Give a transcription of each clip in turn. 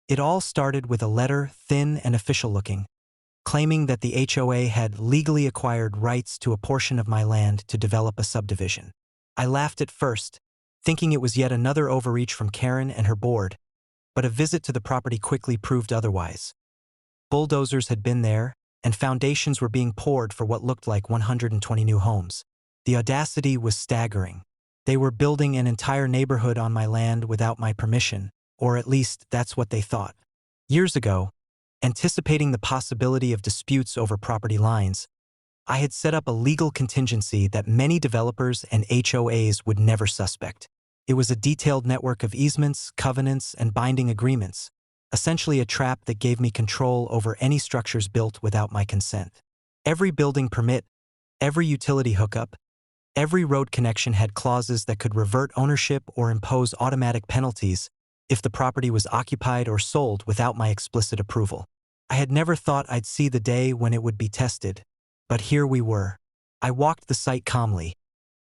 It all started with a letter, thin and official-looking, claiming that the HOA had legally acquired rights to a portion of my land to develop a subdivision. I laughed at first, thinking it was yet another overreach from Karen and her board, but a visit to the property quickly proved otherwise. Bulldozers had been there, and foundations were being poured for what looked like 120 new homes. The audacity was staggering. They were building an entire neighborhood on my land without my permission, or at least that's what they thought. Years ago, anticipating the possibility of disputes over property lines, I had set up a legal contingency that many developers and HOAs would never suspect. It was a detailed network of easements, covenants, and binding agreements, essentially a trap that gave me control over any structures built without my consent. Every building permit, every utility hookup, every road connection had clauses that could revert ownership or impose automatic penalties if the property was occupied or sold without my explicit approval. I had never thought I'd see the day when it would be tested, but here we were. I walked the site calmly,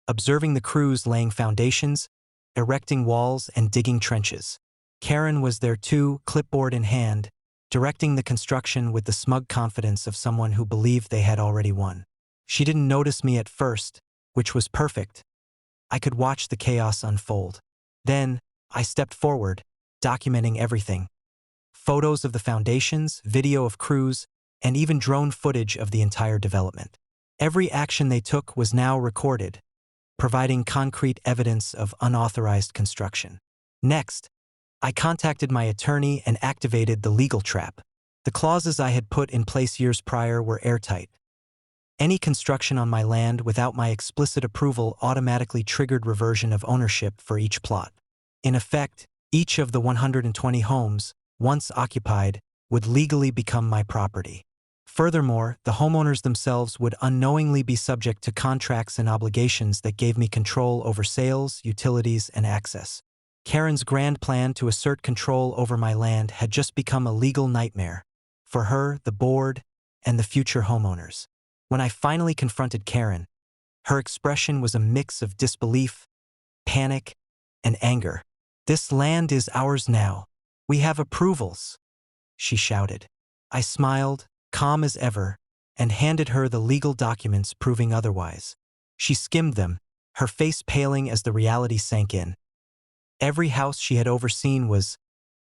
observing the crews laying foundations, erecting walls, and digging trenches. Karen was there too, clipboard in hand, directing the construction with the smug confidence of someone who believed they had already won. She didn't notice me at first, which was perfect. I could watch the chaos unfold. Then, I stepped forward, documenting everything. Photos of the foundations, video of crews, and even drone footage of the entire development. Every action they took was now recorded, providing concrete evidence of unauthorized construction. Next, I contacted my attorney and activated the legal trap. The clauses I had put in place years prior were airtight. Any construction on my land without my explicit approval automatically triggered reversion of ownership for each plot. In effect, each of the 120 homes, once occupied, would legally become my property. Furthermore, the homeowners themselves would unknowingly be subject to contracts and obligations that gave me control over sales, utilities, and access. Karen's grand plan to assert control over my land had just become a legal nightmare for her, the board, and the future homeowners. When I finally confronted Karen, her expression was a mix of disbelief, panic, and anger. "This land is ours now. We have approvals," she shouted. I smiled, calm as ever, and handed her the legal documents proving otherwise. She skimmed them, her face paling as the reality sank in. Every house she had overseen was,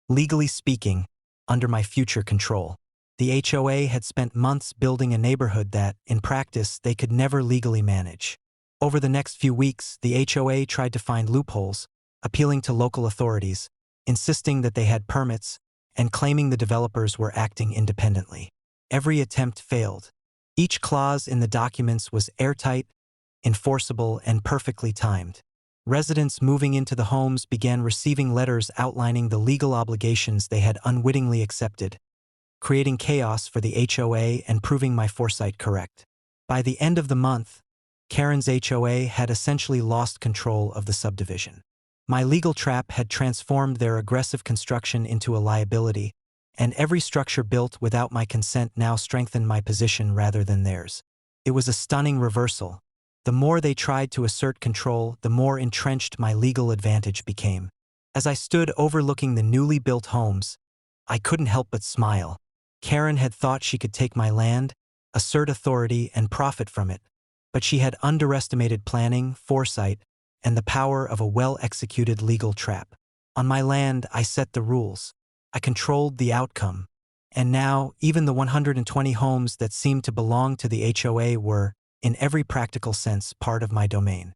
legally speaking, under my future control. The HOA had spent months building a neighborhood that, in practice, they could never legally manage. Over the next few weeks, the HOA tried to find loopholes, appealing to local authorities, insisting that they had permits, and claiming the developers were acting independently. Every attempt failed. Each clause in the documents was airtight, enforceable, and perfectly timed. Residents moving into the homes began receiving letters outlining the legal obligations they had unwittingly accepted, creating chaos for the HOA and proving my foresight correct. By the end of the month, Karen's HOA had essentially lost control of the subdivision. My legal trap had transformed their aggressive construction into a liability, and every structure built without my consent now strengthened my position rather than theirs. It was a stunning reversal. The more they tried to assert control, the more entrenched my legal advantage became. As I stood overlooking the newly built homes, I couldn't help but smile. Karen had thought she could take my land, assert authority, and profit from it, but she had underestimated planning, foresight, and the power of a well-executed legal trap. On my land, I set the rules. I controlled the outcome. And now, even the 120 homes that seemed to belong to the HOA were, in every practical sense, part of my domain.